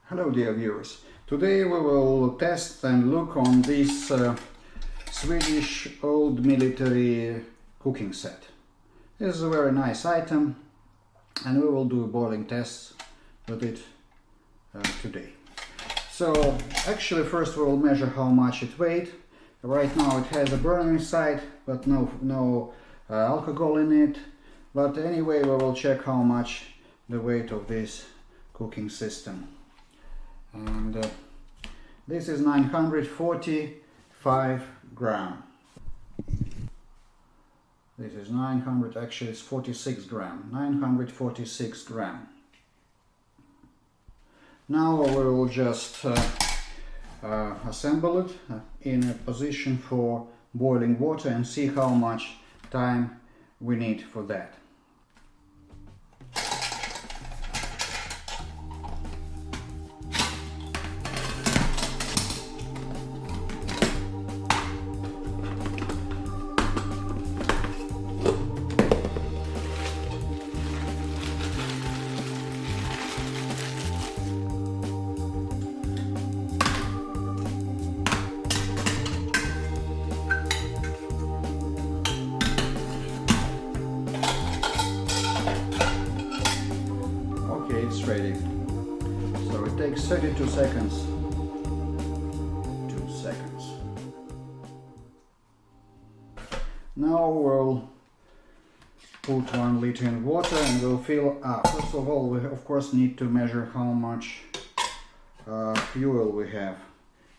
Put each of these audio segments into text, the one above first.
Hello dear viewers, today we will test and look on this Swedish old military cooking set. This is a very nice item and we will do boiling tests with it today. So actually first we will measure how much it weighs. Right now it has a burner inside but no alcohol in it, but anyway we will check how much the weight of this cooking system. And this is 945 gram. This is 900, actually it's 46 gram, 946 gram. Now we will just assemble it in a position for boiling water and see how much time we need for that. It's ready. So it takes 32 seconds. 2 seconds. Now we'll put 1 liter in water and we'll fill up. First of all, we of course need to measure how much fuel we have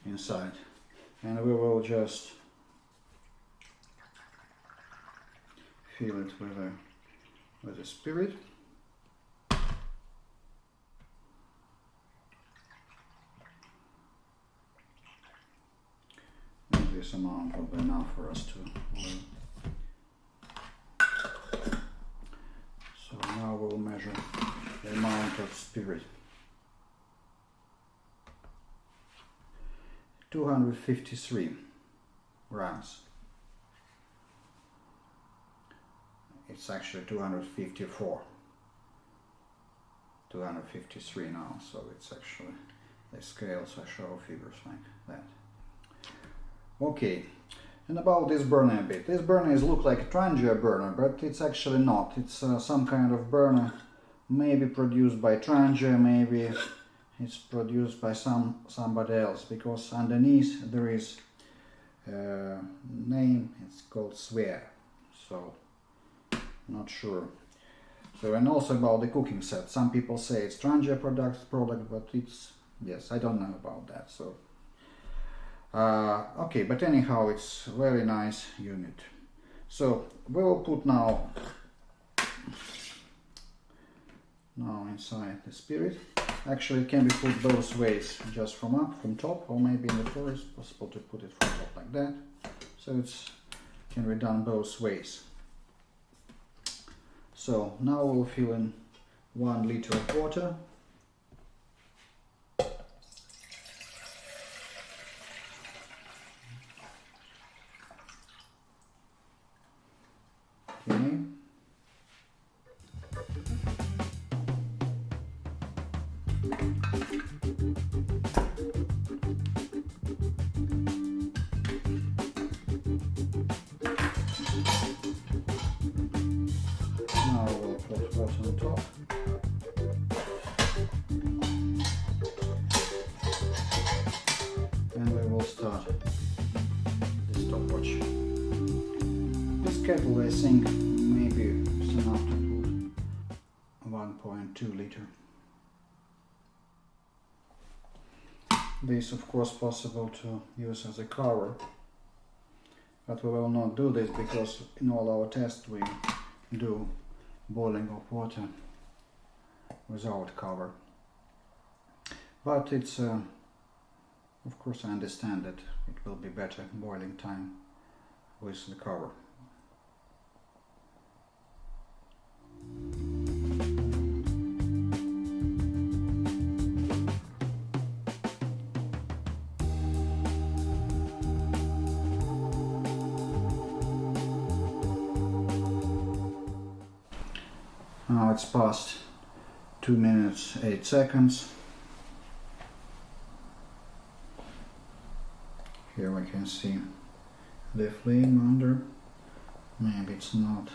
inside, and we will just fill it with a spirit. This amount will be enough for us to boil. So now we'll measure the amount of spirit. 253 grams. It's actually 254. 253 now, so it's actually the scales I show figures like that. Okay, and about this burner a bit. This burner looks like a Trangia burner, but it's actually not. It's some kind of burner, maybe produced by Trangia, maybe it's produced by somebody else, because underneath there is a name, it's called Swedish, so not sure. So, and also about the cooking set. Some people say it's Trangia product, but it's, yes, I don't know about that. So. Okay, but anyhow, it's a very nice unit. So we will put now inside the spirit. Actually, it can be put both ways, just from top, or maybe in the floor. It's possible to put it from top like that. So it can be done both ways. So now we'll fill in 1 liter of water. Okay. Now we'll put water on top. And we will start the stopwatch. This kettle, I think, maybe it's enough to put 1.2 liter. This, of course, possible to use as a cover, but we will not do this because in all our tests we do boiling of water without cover. But it's, of course, I understand that it will be better boiling time with the cover. Now it's past 2 minutes 8 seconds. Here we can see the flame under. Maybe it's not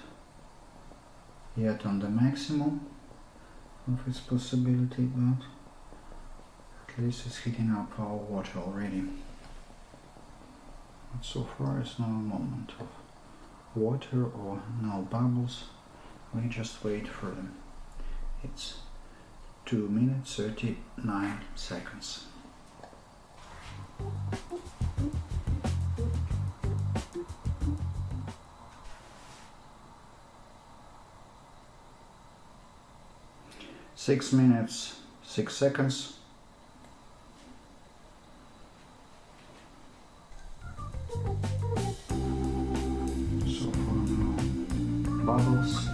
yet on the maximum of its possibility, but at least it's heating up our water already. But so far it's no moment of water or no bubbles. We just wait for them. It's 2 minutes 39 seconds. Six minutes 6 seconds. So far no bubbles.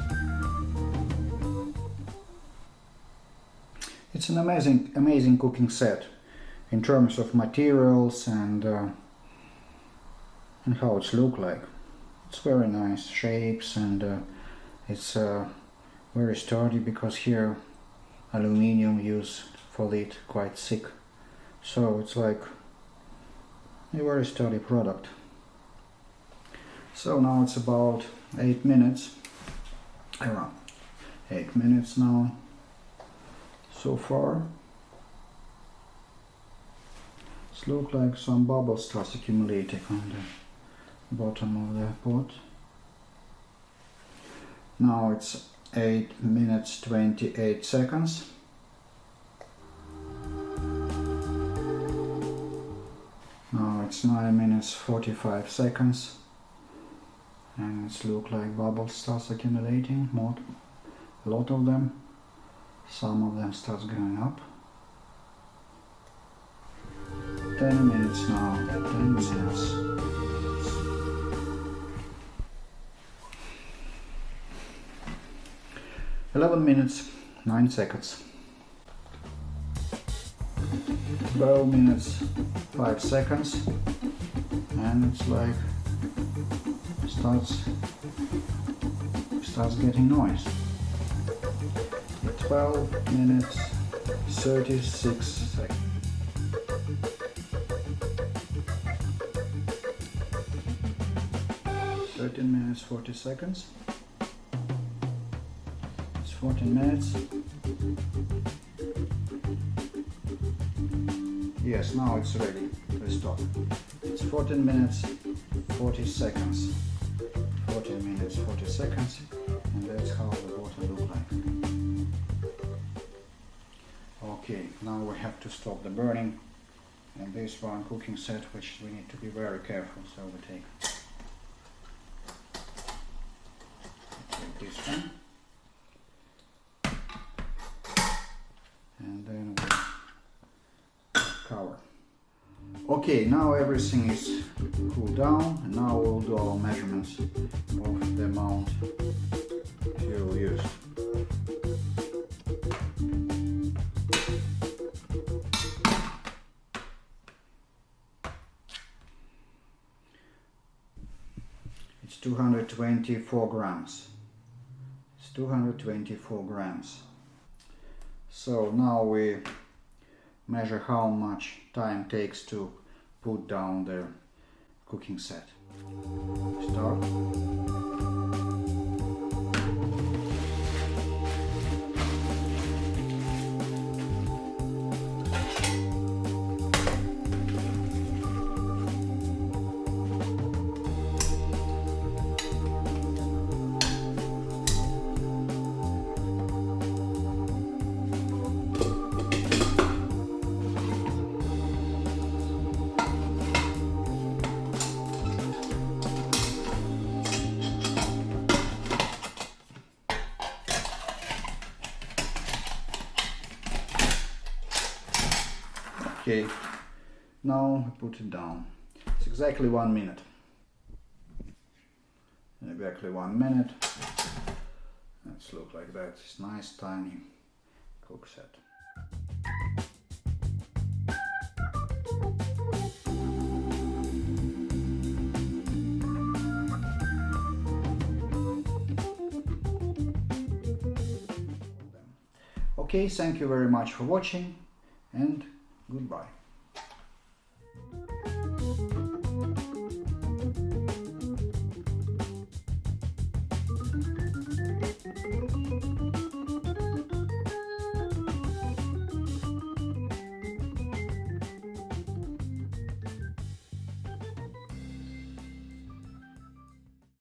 It's an amazing cooking set in terms of materials and how it's look like. It's very nice shapes, and it's very sturdy, because here aluminium used for lid quite thick, so it's like a very sturdy product. So now it's about 8 minutes, around 8 minutes now so far. It looks like some bubbles start accumulating on the bottom of the pot. Now it's 8 minutes 28 seconds. Now it's 9 minutes 45 seconds, and it looks like bubbles starts accumulating, a lot of them. Some of them starts going up. 10 minutes now, 10 minutes. 11 minutes 9 seconds. 12 minutes 5 seconds, and it's like starts getting noise. 12 minutes 36 seconds. 13 minutes 40 seconds. It's 14 minutes. Yes, now it's ready to stop. It's 14 minutes 40 seconds. 14 minutes 40 seconds, and that's how the water looks like. Okay, now we have to stop the burning, and this one cooking set, which we need to be very careful, so we take this one, and then we cover. Okay, now everything is cooled down, and now we'll do our measurements of the amount fuel used. It's 224 grams. It's 224 grams. So now we measure how much time takes to put down the cooking set. Start. Okay, now I put it down. It's exactly 1 minute. Exactly 1 minute. Let's look like that. It's nice tiny cook set. Okay, thank you very much for watching and goodbye.